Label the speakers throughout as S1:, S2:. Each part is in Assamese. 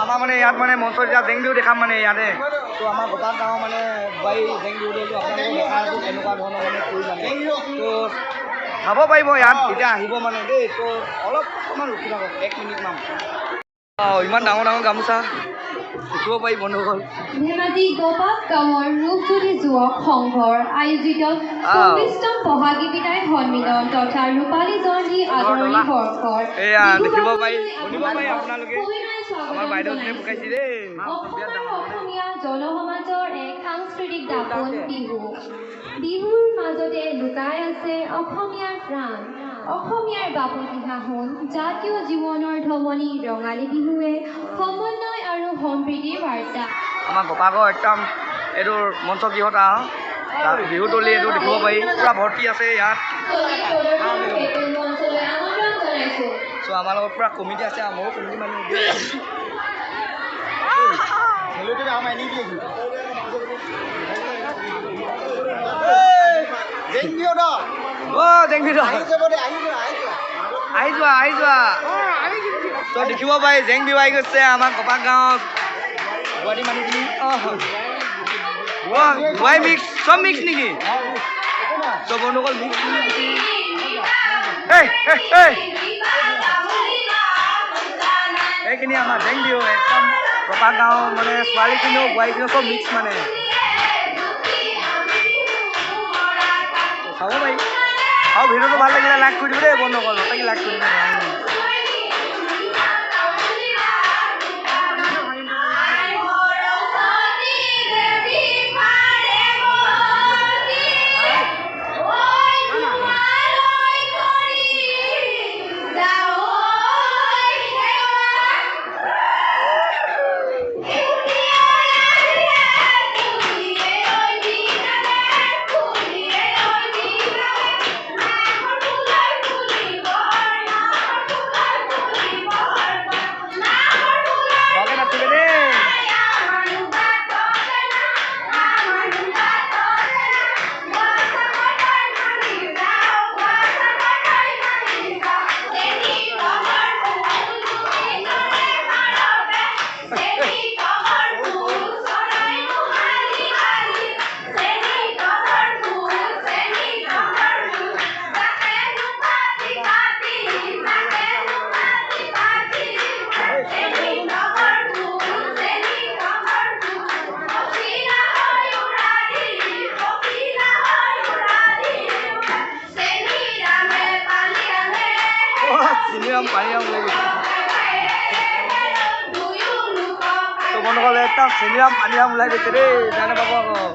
S1: আমাৰ মানে ইয়াত মানে মঞ্চত এতিয়া জেং বিহু দেখাম মানে ইয়াতে তো আমাৰ গোপাল গাঁৱৰ মানে বোৱাৰী জেং বিহুটো আপোনালোকক দেখা আছোঁ এনেকুৱা ধৰণৰ মানে কৰি মানে তো চাব পাৰিব ইয়াত এতিয়া আহিব মানে দেই তো অলপ অকণমান ৰখি থাকক 1 মিনিটমান ইমান ডাঙৰ ডাঙৰ গামোচা দেখিব পাৰি বন্ধুসকল
S2: ধেমাজি গোপাল গাঁৱৰ ৰূপজ্যোতি যুৱক সংঘৰ আয়োজিত 24তম বহাগী বিদায় সন্মিলন তথা ৰূপালী জয়ন্তী আদৰণি বৰ্ষৰ
S1: এয়া দেখিব পাৰি শুনিব পাৰি আপোনালোকে আমাৰ বাইদেউজনীয়ে বুকাইছে দেই
S2: অসমীয়া জনসমাজৰ এক সাংস্কৃতিক দাপোন বিহু বিহুৰ মাজতে লুকাই আছে অসমীয়াৰ প্ৰাণ অসমীয়াৰ বাপতি সাহোন জাতীয় জীৱনৰ ধমনী ৰঙালী বিহুৱে সমন্বয় আৰু সম্প্ৰীতিৰ বাৰ্তা
S1: আমাৰ গোপালৰ একদম এইটোৰ মঞ্চ গৃহত বিহুতলী এইটো দেখিব পাৰি পুৰা ভৰ্তি আছে ইয়াত চ' আমাৰ লগত পুৰা কমিটি আছে আমাৰো কমিটি মানুহ আহি যোৱা চ' দেখিব পাৰি জেং বিহু আহি গৈছে আমাৰ গোপাল গাঁৱত গুৱাহাটী মানুহখিনি গুৱাই মিক্স চব মিক্স নেকি চব বন্ধুসকল মিক্স এইখিনি আমাৰ জেং বিহু একদম গোপাল গাঁও মানে ছোৱালীখিনিও বোৱাৰীখিনিও চব মিক্স মানে চাব পাৰি আৰু ভিডিঅ'টো ভাল লাগিলে লাইক কৰি দিব দেই বন্ধুসকল তাকে লাইক কৰি দিব বন্ধুসকল একদম চেনিৰাম পানীৰাম ওলাই গৈছে দেই জানে পাব আকৌ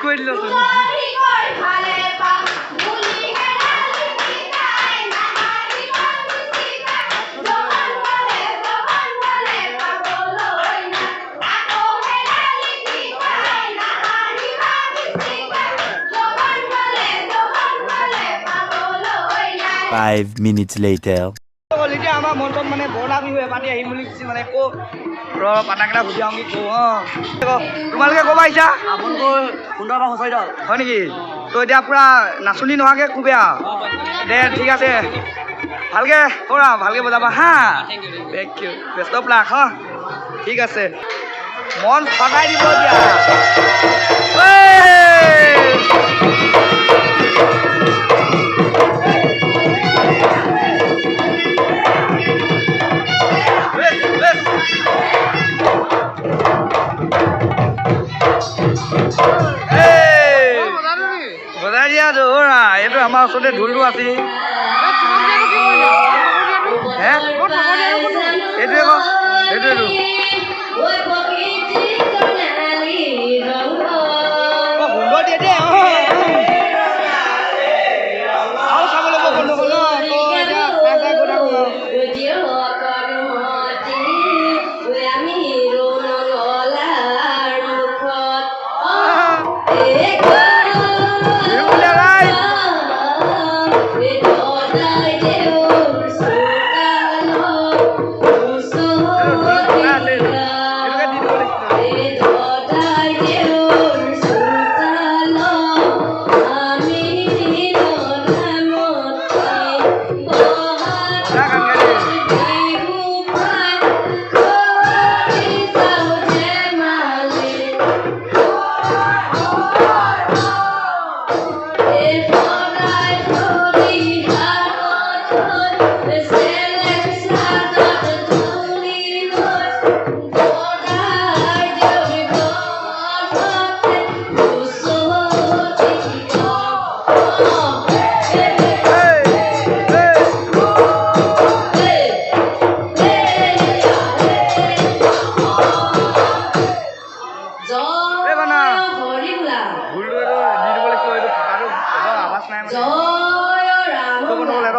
S1: কৰি দিলোচোন
S3: Five minutes later.
S1: এতিয়া আমাৰ মঞ্চত মানে বৰলা বিহু এপাতি আহিম বুলি কৈছে মানে কো পাতাকেইটা বুজি আহোঁ কি কওঁ তোমালোকে ক'ব আহিছা আপোনালোকৰ সুন্দৰবাৰ সঁচাই হয় নেকি তো এতিয়া পূৰা নাচনি নোহোৱাকৈ খুবে আৰু দে ঠিক আছে ভালকৈ কৰা ভালকৈ বজাবা হা thank you best of luck হা ঠিক আছে মন সদায় দিব দিয়া বজাই দিয়া ধৰা এইটো আমাৰ ওচৰতে ঢোলটো আছে হে এইটোৱে আকৌ সেইটোৱেতো সুন্দৰ দিয়ে দেই আৰু চাব লাগিব গণ্ডগোল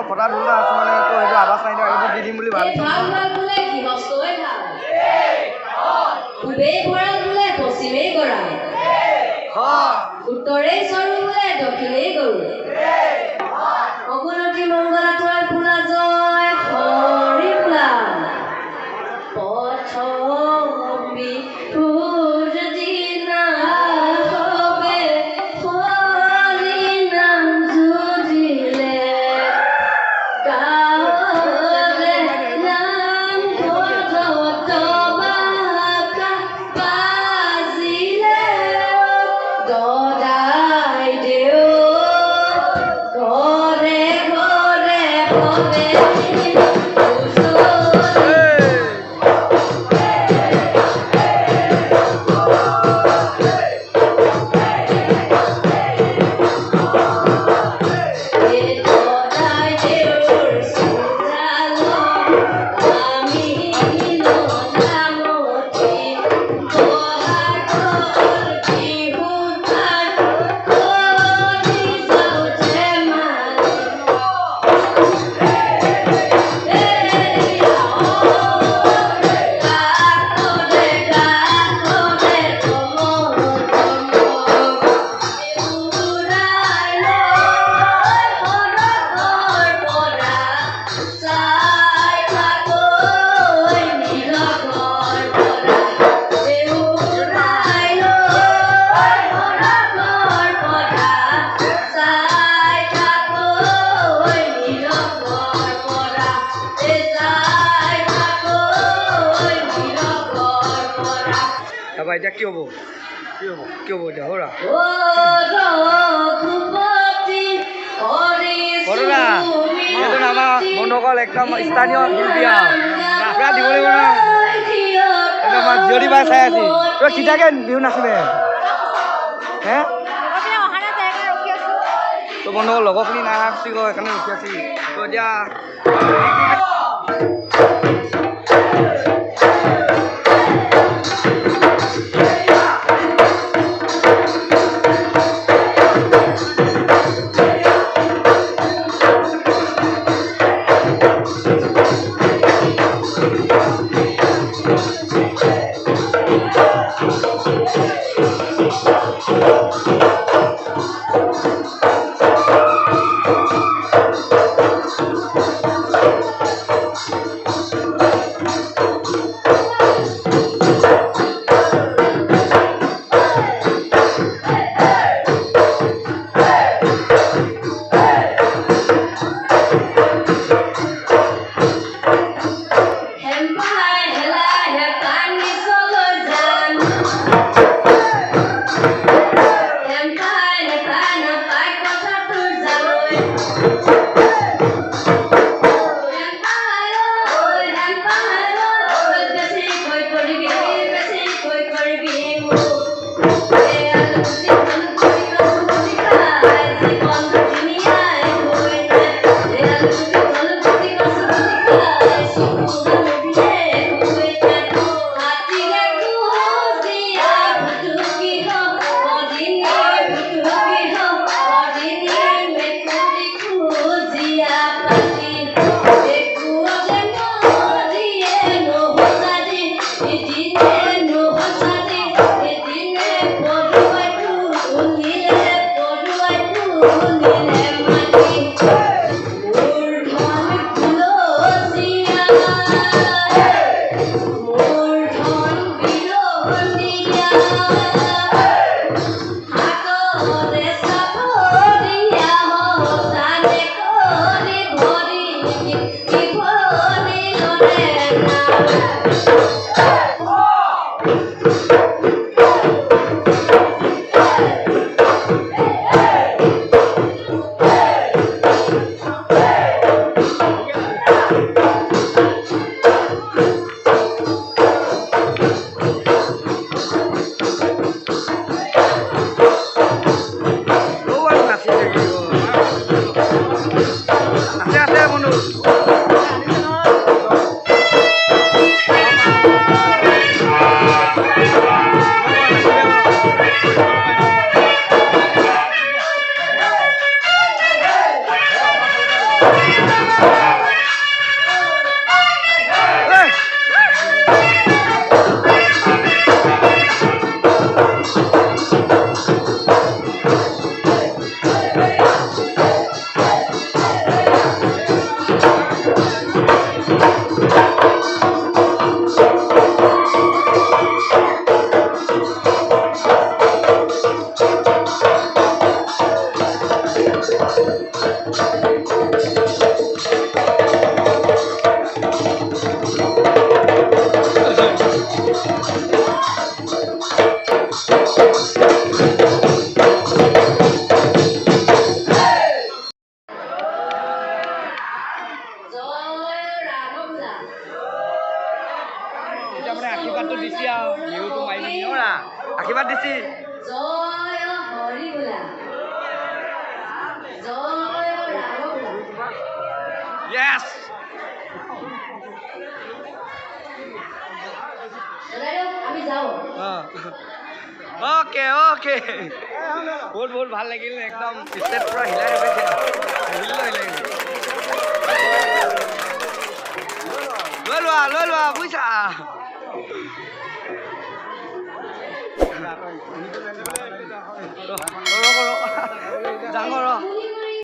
S1: ফটা ঢোলা আছে মানে তো এইটো আৱাজ নাই দিয়ক এইটো দি দিম বুলি ভাবিছোঁ
S4: উত্তৰে চৰু বোলে দক্ষিণে গৰু অগুণতি মংগলা তই ফুলা জয় হৰি ফুলা পথবি সূৰ্য দিনা হবে হৰি নাম যুজিলে গাঁৱলে নাম বাকা বাজিলে গদাই দেও ঘৰে ঘৰে হবে
S1: তাৰপৰা এতিয়া কি হ'ব এতিয়া হৰা ঘটনা এইটো আমাৰ বন্ধুসকল একদম স্থানীয় শিল্পী পুৰা দিব লাগিব ন এইটো আমাৰ জিঅ'ডি বাই চাই আছি তই কেতিয়াকৈ বিহু নাচিলে হে তো বন্ধুসকল লগৰখিনি নাই অহা বুলি কয় সেইকাৰণে ৰখি আছি তো এতিয়া এতিয়া মানে আশীৰ্বাদটো দিছি আৰু বিহুটো মাৰি নিয়ৰা আশীৰ্বাদ দিছি
S4: জয় হৰি বোলা জয় ৰাম বোলা
S1: য়েছ
S4: দাদা আমি যাওঁ
S1: ওকে ওকে বহুত বহুত ভাল লাগিল একদম ষ্টেট পুৰা হিলাই পাইছে লৈ লোৱা বুজিছা